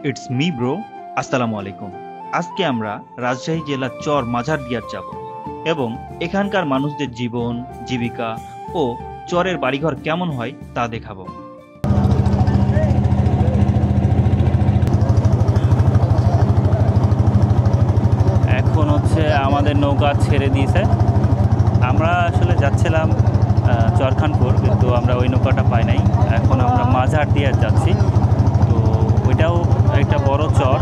It's me bro. আসসালামু আলাইকুম। আজকে আমরা রাজশাহী জেলার চর মাঝারদিয়ার যাব এবং এখানকার মানুষদের জীবন জীবিকা ও চরের বাড়িঘর কেমন হয় তা দেখাবো। এখন হচ্ছে আমাদের নৌকা ছেড়ে দিয়েছে। আমরা আসলে যাচ্ছিলাম চরখানপুর, কিন্তু আমরা ওই নৌকাটা পাই নাই। এখন আমরা মাঝারদিয়ার যাচ্ছি। তো ওইটাও একটা বড় চর।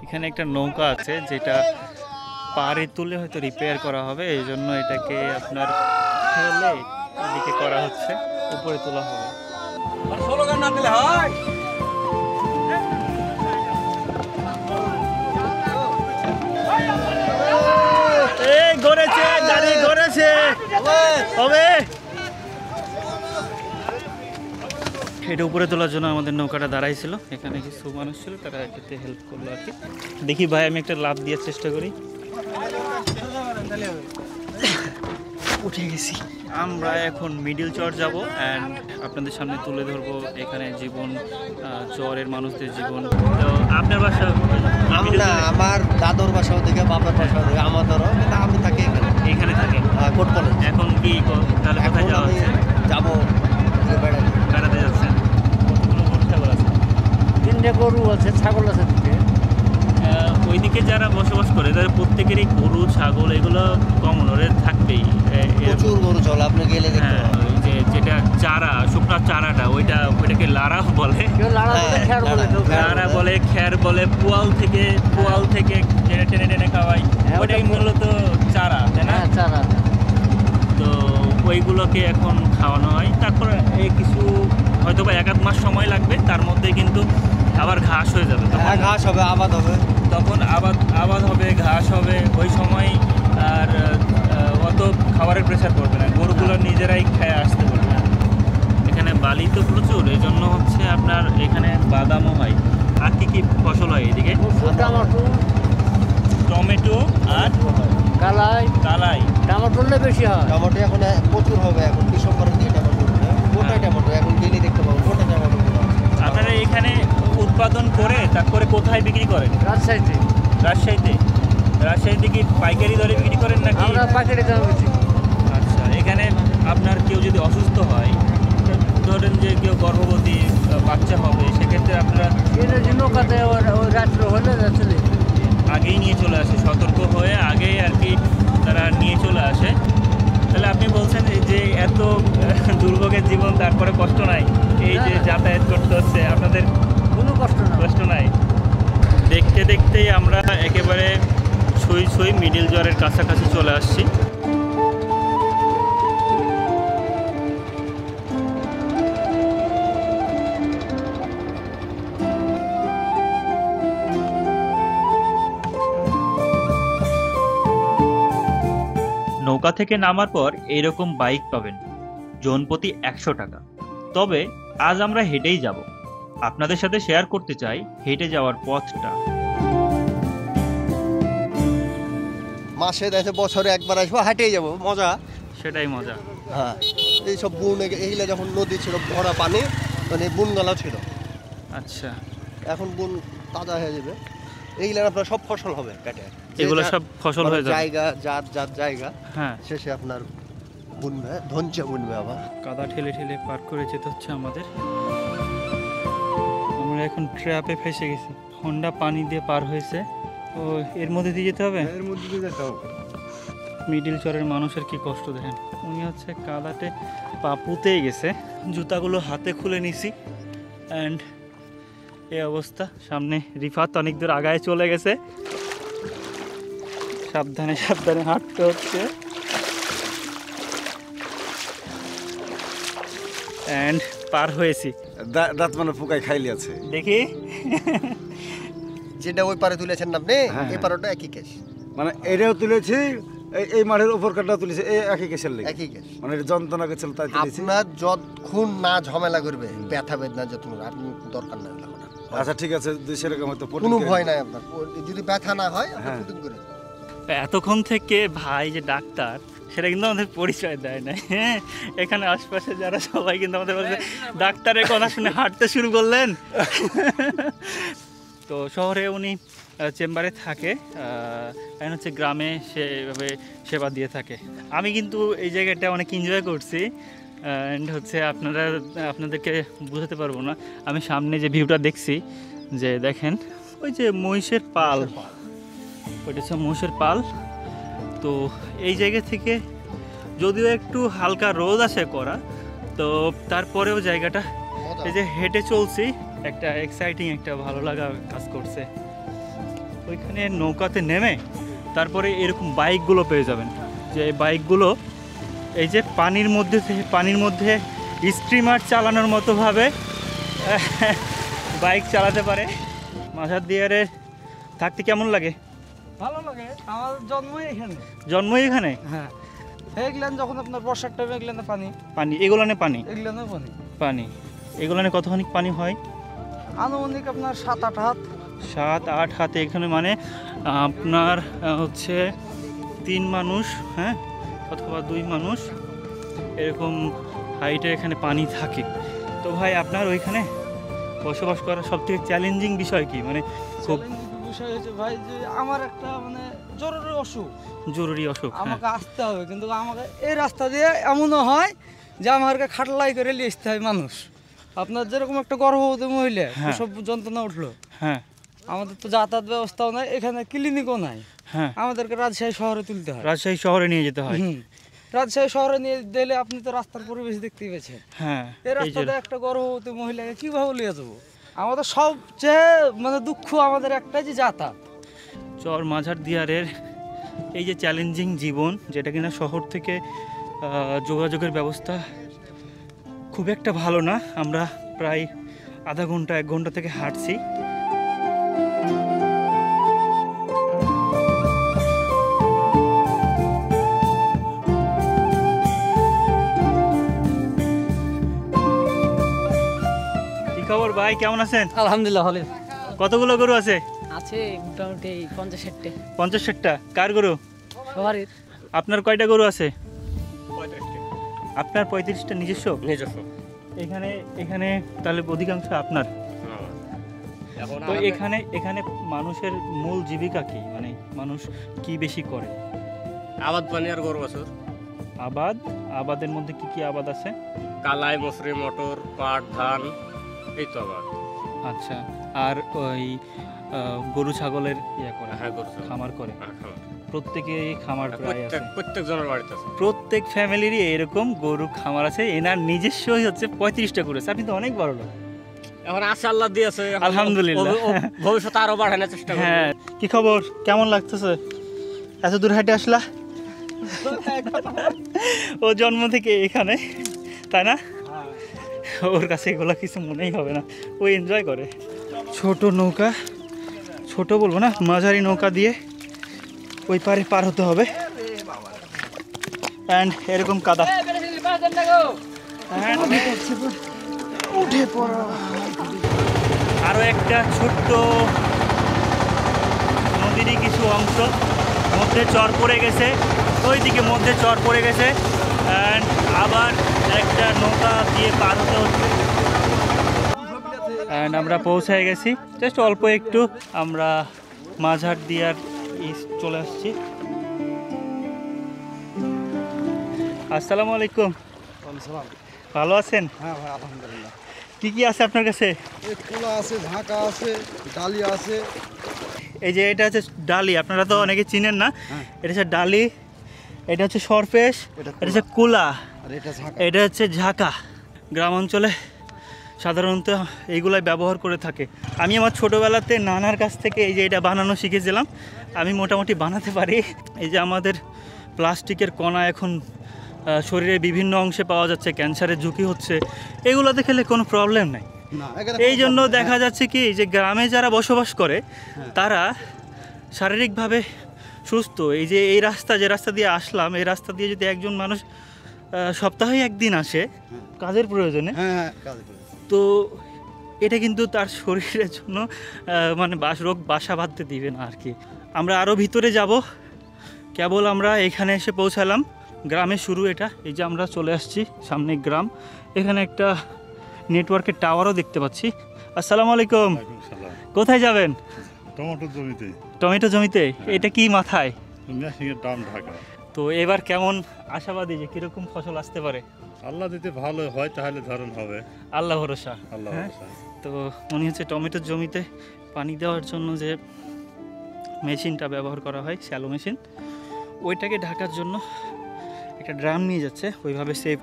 এখানে একটা নৌকা আছে যেটা পাড়ে তুলে হয়তো রিপেয়ার করা হবে, এই জন্য এটাকে আপনার ফেলে এদিকে করা হচ্ছে, উপরে তোলা হবে। এটা উপরে তোলার জন্য আমাদের নৌকাটা দাঁড়াইছিল। এখানে কিছু মানুষ ছিল, তারা এটাতে হেল্প করলো আর কি। দেখি ভাই, আমি একটা লাফ দেওয়ার চেষ্টা করি। উঠে গেছি। আমরা এখন মিডিল চর যাব অ্যান্ড আপনাদের সামনে তুলে ধরবো এখানে জীবন, চরের মানুষদের জীবন। তো আপনার বাসা? আমার দাদুর বাসা ওদিকে, বাবার বাসা ওদিকে, আমাদেরও, কিন্তু আমি থাকি এখানে। এখানে থাকেন? কোট কলেজ। এখন কি তাহলে কোথায় যাওয়া হচ্ছে? যাবো বেড়াতে যাচ্ছেন? কতগুলো গরু ছাগল আছে? 3টে গরু আছে, ছাগল আছে 2টে। ওইদিকে যারা বসবাস করে তাদের প্রত্যেকেরই গরু ছাগল এগুলো কমন, ওরে থাকবেই। প্রচুর গরু চলে, আপনি গেলে দেখতে পাবেন। ওই যে যেটা চারা, শুকনা চারাটা, ওইটাকে লারা বলে, লারা বলে, খ্যার বলে। পোয়াল থেকে টেনে টেনে টেনে খাওয়াই, ওইটাই মূলত চারা, তাই না? চারা। তো ওইগুলোকে এখন খাওয়ানো হয়। তারপর এই কিছু হয়তো বা 1-1 মাস সময় লাগবে, তার মধ্যে কিন্তু আবার ঘাস হয়ে যাবে। ঘাস হবে, আবাদ হবে, তখন আবাদ হবে, ঘাস হবে। ওই সময় আর অত খাবারের প্রেশার পড়বে না, গরুগুলো নিজেরাই খেয়ে আসতে পারবে। এখানে বালি তো প্রচুর, এই জন্য হচ্ছে আপনার এখানে বাদামও হয়। আর কি ফসল হয় এদিকে? টমেটো আর কালাই। টমেটো বেশি হয়। টমেটো এখন প্রচুর হবে, এখন ডিসেম্বরের দিকে টমেটো উঠবে। গোটাই টমেটো এখন গেলে দেখতে পাবো, গোটা টমেটো। আপনারা এখানে উৎপাদন করে তারপরে কোথায় বিক্রি করেন? রাজশাহীতে কি পাইকারি দরে বিক্রি করেন নাকি? আমরা পাইকারি দামে বেচি। আচ্ছা, এখানে আপনার কেউ যদি অসুস্থ হয়, ধরেন যে কেউ গর্ভবতী বাচ্চা হবে, সেক্ষেত্রে আপনারা নৌকাতে ওই রাত্র হলে চলে আগেই নিয়ে চলে আসে, সতর্ক হয়ে আগেই আর কি তারা নিয়ে চলে আসে। তাহলে আপনি বলছেন যে এত দুর্ভোগের জীবন, তারপরে কষ্ট নাই? এই যে যাতায়াত করতে হচ্ছে, আপনাদের কোনো কষ্ট নাই? দেখতে দেখতেই আমরা একেবারে ছুঁই মিডিল চরের কাছাকাছি চলে আসছি। নৌকা থেকে নামার পর এইরকম বাইক পাবেন, জনপ্রতি 100 টাকা। তবে আজ আমরা হেঁটেই যাব। আপনাদের সাথে শেয়ার করতে চাই হেঁটে যাওয়ার পথটা। মাসে দেখে বছরে একবার আসবো, হাঁটেই যাবো, মজা। সেটাই মজা। হ্যাঁ, এইসব বুন এইগুলা যখন নদী ছিল ভরা পানি, মানে বুনগালা ছিল। আচ্ছা, এখন বুন তাজা হয়ে যাবে। এইগুলার আপনার সব ফসল হবে পেটে, এগুলো সব ফসল হয়ে যাবে। জায়গা যার জায়গা, হ্যাঁ, শেষে আপনার বুনবে, ধনচা বুনবে। আবার কাদা ঠেলে ঠেলে পার করে যেতে হচ্ছে আমাদের। আমরা এখন ট্র্যাপে ফেসে গেছি। হোন্ডা পানি দিয়ে পার হয়েছে। ও এর মধ্যে দিয়ে যেতে হবে? এর মধ্যে দিয়ে যেতে হবে। মিডিল চরের মানুষের কি কষ্ট দেখেন। উনি হচ্ছে কাদাতে পা পুঁতেই গেছে, জুতাগুলো হাতে খুলে নিছি অ্যান্ড এই অবস্থা। সামনে রিফাত অনেক দূর আগায় চলে গেছে, সাবধানে সাবধানে হাঁটতে হচ্ছে। অ্যান্ড পার হয়েছি। দাঁত মানে পোকায় খাইলি আছে। দেখি যেটা ওই পারে তুলেছেন না আপনি, এই পারটা একই কেস। মানে এটাও তুলেছি, এই মাঠের উপর কাটাও তুলেছি, এই একই কেসের লেগে। একই কেস, মানে যন্ত্রণা কেছিল তাই তুলেছি। আপনার যতক্ষণ না ঝামেলা করবে, ব্যথা বেদনা যতক্ষণ, আপনি দরকার নাই। আচ্ছা ঠিক আছে, সেরকম হয়তো কোনো ভয় নাই আপনার। যদি ব্যথা না হয় আপনি ফুটিং করে। এতক্ষণ থেকে ভাই যে ডাক্তার, সেটা কিন্তু আমাদের পরিচয় দেয় না। হ্যাঁ, এখানে আশপাশে যারা সবাই কিন্তু আমাদের বলছে ডাক্তারের কথা শুনে হাঁটতে শুরু করলেন। তো শহরে উনি চেম্বারে থাকে, এখন হচ্ছে গ্রামে সে এভাবে সেবা দিয়ে থাকে। আমি কিন্তু এই জায়গাটা অনেক এনজয় করছি, অ্যান্ড হচ্ছে আপনাদেরকে বোঝাতে পারবো না। আমি সামনে যে ভিউটা দেখছি, যে দেখেন ওই যে মহিষের পাল, ওইটা হচ্ছে মহিষের পাল। তো এই জায়গা থেকে যদিও একটু হালকা রোদ আসে করা, তো তারপরেও জায়গাটা এই যে হেঁটে চলছি, একটা এক্সাইটিং একটা ভালো লাগা কাজ করছে। ওইখানে নৌকাতে নেমে তারপরে এরকম বাইকগুলো পেয়ে যাবেন, যে এই বাইকগুলো এই যে পানির মধ্যে স্ট্রিমার চালানোর মতোভাবে বাইক চালাতে পারে। মাঝারদিয়ারে থাকতে কেমন লাগে? ভালো লাগে, আমার জন্মই এখানে। জন্মই এখানে? হ্যাঁ, এগুলান যখন আপনার বর্ষার টাইমে এগুলানে পানি, এগুলানে পানি, পানি এগুলানে কতখানি পানি হয়? আনুমানিক আপনার 7-8 হাত। 7-8 হাতে এখানে, মানে আপনার হচ্ছে 3 মানুষ, হ্যাঁ, অথবা 2 মানুষ এরকম হাইটে এখানে পানি থাকে। তো ভাই আপনার ওইখানে বসবাস করার সবথেকে চ্যালেঞ্জিং বিষয় কি? মানে খুব বিষয় হচ্ছে ভাই যে আমার একটা মানে জরুরি অসুখ, আমাকে আসতে হবে, কিন্তু আমাকে এই রাস্তা দিয়ে এমনও হয় যে আমাকে খাটলাই করে নিয়ে আসতে হয় মানুষ। আপনার যেরকম একটা গর্ভবতী মহিলা সব যন্ত্রণা উঠলো, হ্যাঁ, আমাদের তো যাতায়াত ব্যবস্থাও নাই, এখানে ক্লিনিকও নাই, হ্যাঁ, আমাদেরকে রাজশাহী শহরে তুলতে হয়। রাজশাহী শহরে নিয়ে যেতে হয়। রাজশাহী শহরে নিয়ে দিলে আপনি তো রাস্তার পরিবেশ দেখতেই পেয়েছেন। হ্যাঁ, এই রাস্তাতে একটা গর্ভবতী মহিলাকে কিভাবে নিয়ে যাবো? আমাদের সবচেয়ে মানে দুঃখ আমাদের একটাই যে যাতায়াত। চর মাঝারদিয়ারের এই যে চ্যালেঞ্জিং জীবন, যেটা কিনা শহর থেকে যোগাযোগের ব্যবস্থা খুব একটা ভালো না। আমরা প্রায় আধা ঘন্টা 1 ঘন্টা থেকে হাঁটছি। কি খবর ভাই, কেমন আছেন? আলহামদুলিল্লাহ ভালো কতগুলো গরু আছে? আছে, মোটামুটি 50-60টা। 50-60টা? কার গরু? সবারই। আপনার কয়টা গরু আছে? আপনার 35টা নিজস্ব? এখানে তাহলে অধিকাংশ আপনার। তো এখানে মানুষের মূল জীবিকা কি, মানে মানুষ কি বেশি করে? আবাদ পানি আর গরু বাছুর। আবাদের মধ্যে কি কি আবাদ আছে? কালাই, মসুরি, মটর, পাট, ধান, এই তো আবাদ। আচ্ছা, আর ওই গরু ছাগলের করে? হ্যাঁ, গরু খামার করে। খামার। প্রত্যেকেই খামার প্রায় আছে, প্রত্যেক জনের বাড়িতে আছে। প্রত্যেক ফ্যামিলিরই এরকম গরু খামার আছে। এনার নিজস্বই হচ্ছে 35টা গরু আছে। আপনি তো অনেক বড় লোক। এখন আছে, আল্লাহ দিয়েছে, আলহামদুলিল্লাহ। ভবিষ্যতে আরো বাড়ানোর চেষ্টা করব। হ্যাঁ, কি খবর, কেমন লাগতেছে? এত দূর হাঁটে আসলা? ও জন্ম থেকে এখানে, তাই না? ওর কাছে এগুলো কিছু মনেই হবে না, ও এনজয় করে। ছোট নৌকা, ছোট বলবো না, মাঝারি নৌকা দিয়ে ওই পারে পার হতে হবে। অ্যান্ড এরকম কাদা, উঠে পড়া। আরো একটা ছোট্ট নদীরই কিছু অংশ, মধ্যে চর পড়ে গেছে, ওইদিকে মধ্যে চর পড়ে গেছে, অ্যান্ড আবার একটা নৌকা দিয়ে পার হতে হচ্ছে। অ্যান্ড আমরা পৌঁছায় গেছি, জাস্ট অল্প একটু আমরা মাঝারদিয়ার চলে আসছি। আসসালামু আলাইকুম। ভালো আছেন? হ্যাঁ ভাই, আলহামদুলিল্লাহ। কি কি আছে আপনার কাছে? এই কুলা আছে, ঝাঁকা আছে, ডালি আছে। এই যে এটা হচ্ছে ডালি, আপনারা তো অনেকে চিনেন না। এটা হচ্ছে ডালি, এটা হচ্ছে সরফেশ, এটা হচ্ছে কুলা, আর এটা ঝাঁকা। এটা হচ্ছে ঝাঁকা। গ্রাম অঞ্চলে সাধারণত এইগুলাই ব্যবহার করে থাকে। আমি আমার ছোটোবেলাতে নানার কাছ থেকে এই যে এটা বানানো শিখেছিলাম, আমি মোটামুটি বানাতে পারি। এই যে আমাদের প্লাস্টিকের কণা এখন শরীরের বিভিন্ন অংশে পাওয়া যাচ্ছে, ক্যান্সারের ঝুঁকি হচ্ছে, এগুলোতে খেলে কোনো প্রবলেম নাই। এই জন্য দেখা যাচ্ছে কি যে গ্রামে যারা বসবাস করে তারা শারীরিকভাবে সুস্থ। এই যে এই রাস্তা, যে রাস্তা দিয়ে আসলাম, এই রাস্তা দিয়ে যদি একজন মানুষ সপ্তাহে 1 দিন আসে কাজের প্রয়োজনে, তো এটা কিন্তু তার শরীরের জন্য মানে রোগ বাসা বাঁধতে দিবে না আর কি। আমরা আরও ভিতরে যাব, কেবল আমরা এখানে এসে পৌঁছালাম। গ্রামে শুরু এটা, এই যে আমরা চলে আসছি সামনে গ্রাম। এখানে একটা নেটওয়ার্কের টাওয়ারও দেখতে পাচ্ছি। আসসালামু আলাইকুম, কোথায় যাবেন? টমেটো জমিতে টমেটো জমিতে। এটা কি মাথায়? মেশিনের দাম ঢাকা। তো এবার কেমন আশাবাদী যে কিরকম ফসল আসতে পারে? আল্লাহ যদি ভালো হয় তাহলে ধরুন হবে। আল্লাহ ভরসা। আল্লাহ হ্যাঁ? ভরসা। তো মনে হচ্ছে টমেটোর জমিতে পানি দেওয়ার জন্য যে মেশিনটা ব্যবহার করা হয়, শ্যালো মেশিন, ওইটাকে ঢাকার জন্য একটা ড্রাম নিয়ে যাচ্ছে, ওইভাবে সেভ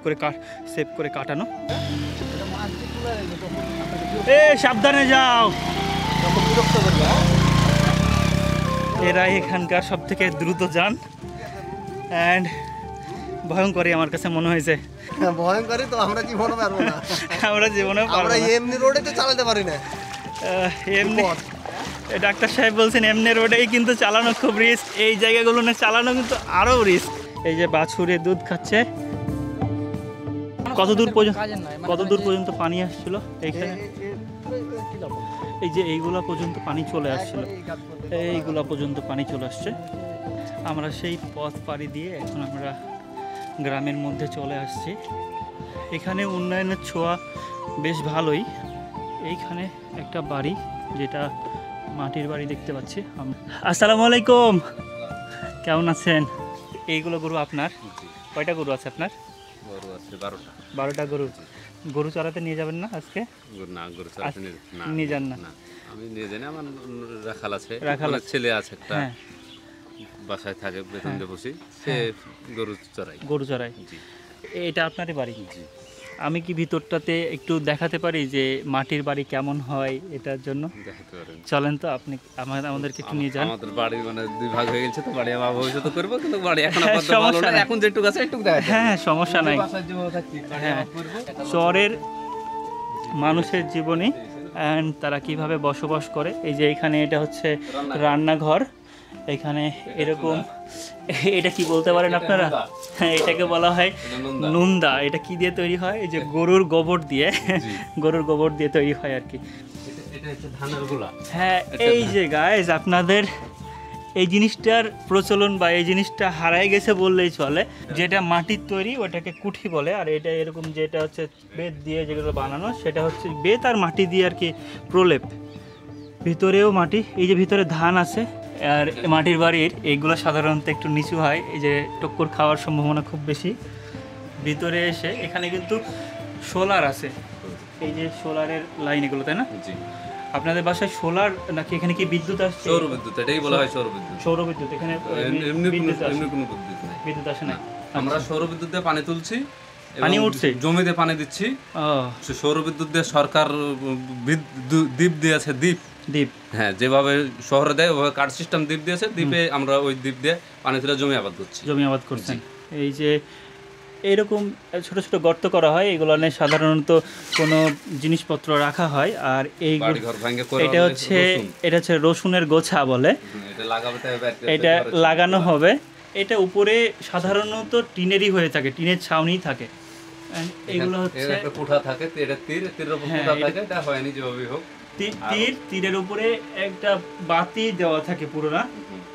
করে কাটানো। সাবধানে যাও। এরা এখানকার সব থেকে দ্রুত যান অ্যান্ড ভয়ঙ্করই আমার কাছে মনে হয়েছে। ভয়ঙ্করই তো, আমরা জীবনে পারবো না। আমরা জীবনেও পারবো আমরা না। এমনি রোডে তো চালাতে পারি না। এমনি ডাক্তার সাহেব বলছেন এমনি রোডেই কিন্তু চালানো খুব রিস্ক, এই জায়গাগুলো না চালানো কিন্তু আরও রিস্ক। এই যে বাছুরে দুধ খাচ্ছে। কতদূর পর্যন্ত পানি আসছিল এইখানে? এই যে এইগুলা পর্যন্ত পানি চলে আসছিল, এইগুলা পর্যন্ত পানি চলে আসছে। আমরা সেই পথ পাড়ি দিয়ে এখন আমরা গ্রামের মধ্যে চলে আসছি। এখানে উন্নয়নের ছোঁয়া বেশ ভালোই। এইখানে একটা বাড়ি, যেটা মাটির বাড়ি দেখতে পাচ্ছি। আসসালামু আলাইকুম, কেমন আছেন? এইগুলো গরু আপনার? কয়টা গরু আছে আপনার? গরু আছে 12টা। 12টা গরু। গরু চড়াতে নিয়ে যাবেন না আজকে? না, গরু চালাতে নিয়ে যান না? আমি নিয়ে যাই না, আমার রাখাল আছে, রাখাল আমার ছেলে আছে একটা, হ্যাঁ, বাসায় থাকে, বেতন দিয়ে বসি, সে গরু চড়াই। গরু চড়াই। জি এটা আপনারই বাড়ি? জি। আমি কি ভিতরটাতে একটু দেখাতে পারি যে মাটির বাড়ি কেমন হয় এটার জন্য? দেখাতে পারেন। চলেন তো, আপনি আমাদেরকে একটু নিয়ে যান। আমাদের বাড়ি মানে 2 ভাগ হয়ে গেছে, তো বাড়ি আমার ভবিষ্যৎ করবো, কিন্তু বাড়ি এখন আপাতত ভালো সমস্যা না। নাই। এখন যেটুকু আছে একটু দেখা যায়। হ্যাঁ, সমস্যা নাই। বাসায় যেভাবে থাকি, বাড়ি হ্যাঁ, আমার করবো। শহরের মানুষের জীবনী অ্যান্ড তারা কিভাবে বসবাস করে। এই যে এখানে এটা হচ্ছে রান্নাঘর। এখানে এরকম, এটা কি বলতে পারেন আপনারা? হ্যাঁ, এটাকে বলা হয় নুন্দা। এটা কি দিয়ে তৈরি হয়? এই যে গরুর গোবর দিয়ে, গরুর গোবর দিয়ে তৈরি হয় আর কি। এটা হচ্ছে ধানের গোলা। হ্যাঁ, এই যে গাইজ, আপনাদের এই জিনিসটার প্রচলন বা এই জিনিসটা হারাই গেছে বললেই চলে। যেটা মাটির তৈরি ওটাকে কুঠি বলে, আর এটা এরকম যেটা হচ্ছে বেত দিয়ে যেগুলো বানানো, সেটা হচ্ছে বেত আর মাটি দিয়ে আর কি প্রলেপ। ভিতরেও মাটি। এই যে ভিতরে ধান আছে। আর মাটির বাড়ির এইগুলো সাধারণত একটু নিচু হয়, এই যে টক্কর খাওয়ার সম্ভাবনা খুব বেশি। ভিতরে এসে এখানে কিন্তু সোলার আছে, এই যে সোলারের লাইন এগুলো, তাই না? জি। আপনাদের বাসায় সোলার নাকি এখানে কি বিদ্যুৎ আসছে? সৌর বিদ্যুৎ, এটাই বলা হয় সৌর বিদ্যুৎ। সৌর বিদ্যুৎ। এখানে এমনি বিদ্যুৎ আসে? কোনো বিদ্যুৎ নেই। বিদ্যুৎ আসে না। আমরা সৌর বিদ্যুৎ দিয়ে পানি তুলছি, পানি এবং উঠছে? জমিতে পানি দিচ্ছি। ও, সে সৌর বিদ্যুৎ দিয়ে সরকার দ্বীপ দিয়েছে, দ্বীপ। দ্বীপ। হ্যাঁ, যেভাবে শহরে দেয় ওভাবে কার্ড সিস্টেম দ্বীপ দিয়েছে, দ্বীপে আমরা ওই দ্বীপ দিয়ে পানি তুলে জমি আবাদ করছি। জমি আবাদ করছেন। এই যে এইরকম ছোট ছোট গর্ত করা হয়, এগুলো নিয়ে সাধারণত কোনো জিনিসপত্র রাখা হয়। আর এই বাড়িঘর ভাঙে করে এটা হচ্ছে রসুনের গোছা বলে। এটা লাগাবে, এটা লাগানো হবে। এটা উপরে সাধারণত টিনেরই হয়ে থাকে, টিনের ছাউনি থাকে। And এগুলো হচ্ছে একটা কুঠা থাকে, এটা তীরের উপর হ্যাঁ, কুঠা থাকে, এটা হয়নি যেভাবে হোক। তীরের উপরে একটা বাতি দেওয়া থাকে পুরো, না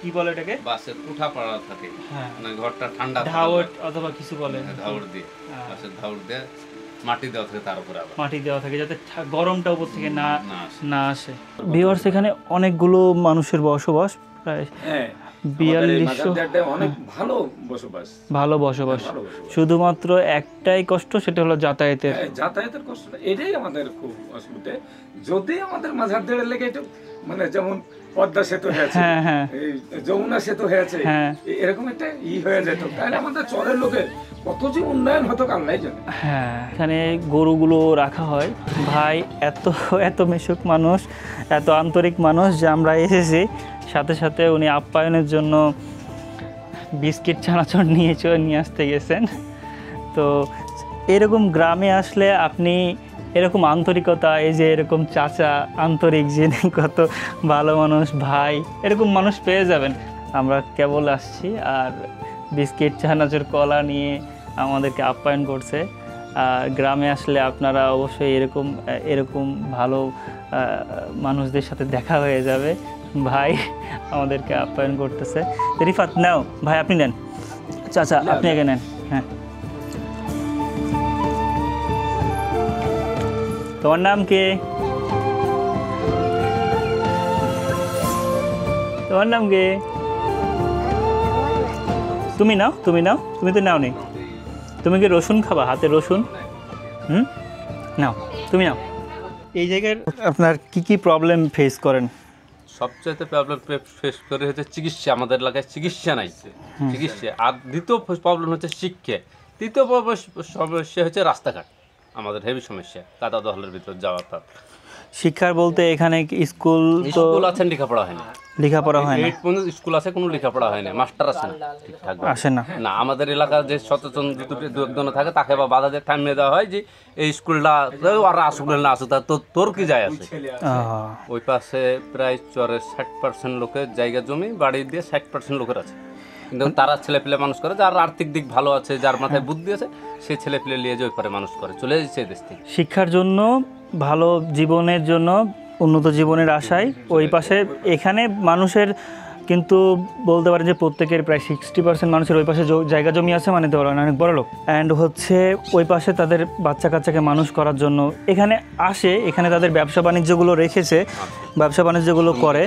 কি বলে এটাকে? বাঁশের কুঠা পাড়া থাকে। হ্যাঁ, মানে ঘরটা ঠান্ডা ধাওট অথবা কিছু বলে। ধাউর দিয়ে, বাঁশের ধাউর দিয়ে মাটি দেওয়া থাকে, তার উপরে আবার মাটি দেওয়া থাকে যাতে গরমটা উপর থেকে না আসে। না আসে। ভিউয়ার্স, এখানে অনেকগুলো মানুষের বসবাস, প্রায় 4200। অনেক ভালো বসবাস, ভালো বসবাস। শুধুমাত্র একটাই কষ্ট, সেটা হলো যাতায়াতের। যাতায়াতের কষ্ট, এটাই আমাদের খুব অসুবিধা। যদি আমাদের মাঝার দেড়ের লেগে একটু মানে যেমন পদ্মা সেতু হয়েছে, হ্যাঁ হ্যাঁ এই যমুনা সেতু হয়েছে, হ্যাঁ, এরকম একটা হয়ে যেত, তাহলে আমাদের চরের লোকের কত যে উন্নয়ন হতো আল্লাহই জানে। হ্যাঁ, এখানে গরুগুলো রাখা হয়। ভাই এত মিশুক মানুষ, এত আন্তরিক মানুষ যে আমরা এসেছি, সাথে সাথে উনি আপ্যায়নের জন্য বিস্কিট চানাচুর নিয়ে আসতে গেছেন। তো এরকম গ্রামে আসলে আপনি এরকম আন্তরিকতা, এই যে এরকম চাচা আন্তরিক, যিনি কত ভালো মানুষ, ভাই, এরকম মানুষ পেয়ে যাবেন। আমরা কেবল আসছি আর বিস্কিট চানাচুর কলা নিয়ে আমাদেরকে আপ্যায়ন করছে। গ্রামে আসলে আপনারা অবশ্যই এরকম ভালো মানুষদের সাথে দেখা হয়ে যাবে। ভাই আমাদেরকে আপ্যায়ন করতেছে। রিফাত, নাও ভাই, আপনি নেন। চাচা আপনি আগে নেন। হ্যাঁ, তোমার নাম কি? তোমার নাম কে? তুমি নাও, তুমি নাও, তুমি তো নাও নি। তুমি কি রসুন খাবা? হাতে রসুন? নাও, তুমি নাও। এই জায়গায় আপনার কি কি প্রবলেম ফেস করেন? সবচাইতে প্রবলেম ফেস করে হচ্ছে চিকিৎসা। আমাদের এলাকায় চিকিৎসা নাই, চিকিৎসা। আর দ্বিতীয় প্রবলেম হচ্ছে শিক্ষা। তৃতীয় সমস্যা হচ্ছে রাস্তাঘাট। আমাদের হেভি সমস্যা, কাদা দহলের ভিতর যাওয়াটা। শিক্ষার বলতে এখানে স্কুল তো স্কুল আছে, লেখাপড়া হয় না। লেখাপড়া হয় না, 8 পর্যন্ত স্কুল আছে, কোনো লেখাপড়া হয় না, মাস্টার আছে না ঠিকঠাক আসে না। না। আমাদের এলাকার যে সচেতন দু একজন থাকে তাকে বা বাধা দিয়ে থামিয়ে দেওয়া হয় যে এই স্কুলটা আর আসুক না আসুক, তোর কি যায় আছে। ওই পাশে প্রায় চরের 60% লোকের জায়গা জমি, বাড়ি দিয়ে 60% লোকের আছে। কিন্তু তারা ছেলে পেলে মানুষ করে, যার আর্থিক দিক ভালো আছে, যার মাথায় বুদ্ধি আছে, সে ছেলে পেলে নিয়ে যে ওই পারে মানুষ করে, চলে যাচ্ছে দেশ থেকে। শিক্ষার জন্য, ভালো জীবনের জন্য, উন্নত জীবনের আশায় ওই পাশে। এখানে মানুষের কিন্তু বলতে পারেন যে প্রত্যেকের প্রায় 60% মানুষের ওই পাশে জায়গা জমি আছে, মানে তো অনেক বড় লোক। অ্যান্ড হচ্ছে ওই পাশে তাদের বাচ্চা কাচ্চাকে মানুষ করার জন্য এখানে আসে। এখানে তাদের ব্যবসা বাণিজ্যগুলো রেখেছে, ব্যবসা বাণিজ্যগুলো করে,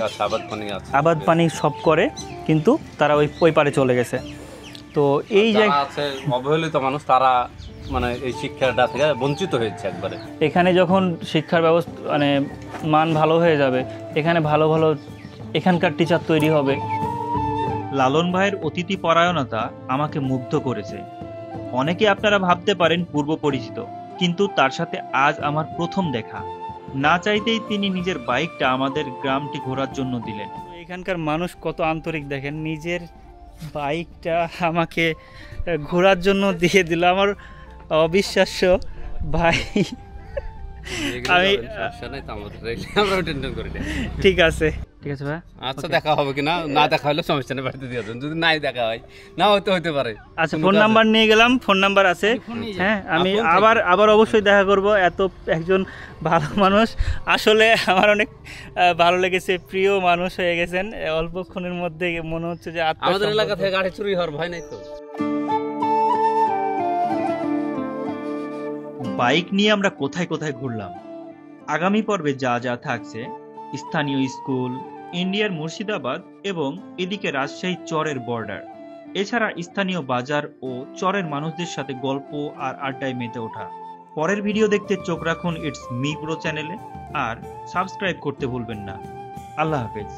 আবাদ পানি সব করে, কিন্তু তারা ওই পারে চলে গেছে। তো এই জায়গা আছে অবহেলিত মানুষ, তারা মানে এই শিক্ষাটা থেকে বঞ্চিত হয়েছে একবারে। এখানে যখন শিক্ষার ব্যবস্থা মানে মান ভালো হয়ে যাবে, এখানে ভালো ভালো এখানকার টিচার তৈরি হবে। লালন ভাইয়ের অতিথি পরায়ণতা আমাকে মুগ্ধ করেছে। অনেকে আপনারা ভাবতে পারেন পূর্ব পরিচিত, কিন্তু তার সাথে আজ আমার প্রথম দেখা। না চাইতেই তিনি নিজের বাইকটা আমাদের গ্রামটি ঘোরার জন্য দিলেন। এখানকার মানুষ কত আন্তরিক দেখেন, নিজের বাইকটা আমাকে ঘোরার জন্য দিয়ে দিল। আমার অবিশ্বাস্য ভাই। আমি ঠিক আছে, ঠিক আছে ভাই। আচ্ছা, দেখা হবে কিনা, না দেখা হলে সমস্যা নেই, বাড়িতে দিয়ে দেন। যদি নাই দেখা হয়, না হতে পারে। আচ্ছা, ফোন নাম্বার নিয়ে গেলাম, ফোন নাম্বার আছে। হ্যাঁ, আমি আবার অবশ্যই দেখা করব। এত একজন ভালো মানুষ, আসলে আমার অনেক ভালো লেগেছে। প্রিয় মানুষ হয়ে গেছেন অল্পক্ষণের মধ্যে। মনে হচ্ছে যে আমাদের এলাকা থেকে গাড়ি চুরি হওয়ার ভয় নাই তো। বাইক নিয়ে আমরা কোথায় কোথায় ঘুরলাম। আগামী পর্বে যা যা থাকছে, স্থানীয় স্কুল, ইন্ডিয়ার মুর্শিদাবাদ এবং এদিকে রাজশাহী চরের বর্ডার, এছাড়া স্থানীয় বাজার ও চরের মানুষদের সাথে গল্প আর আড্ডায় মেতে ওঠা। পরের ভিডিও দেখতে চোখ রাখুন ইটস মি ব্রো চ্যানেলে, আর সাবস্ক্রাইব করতে ভুলবেন না। আল্লাহ হাফেজ।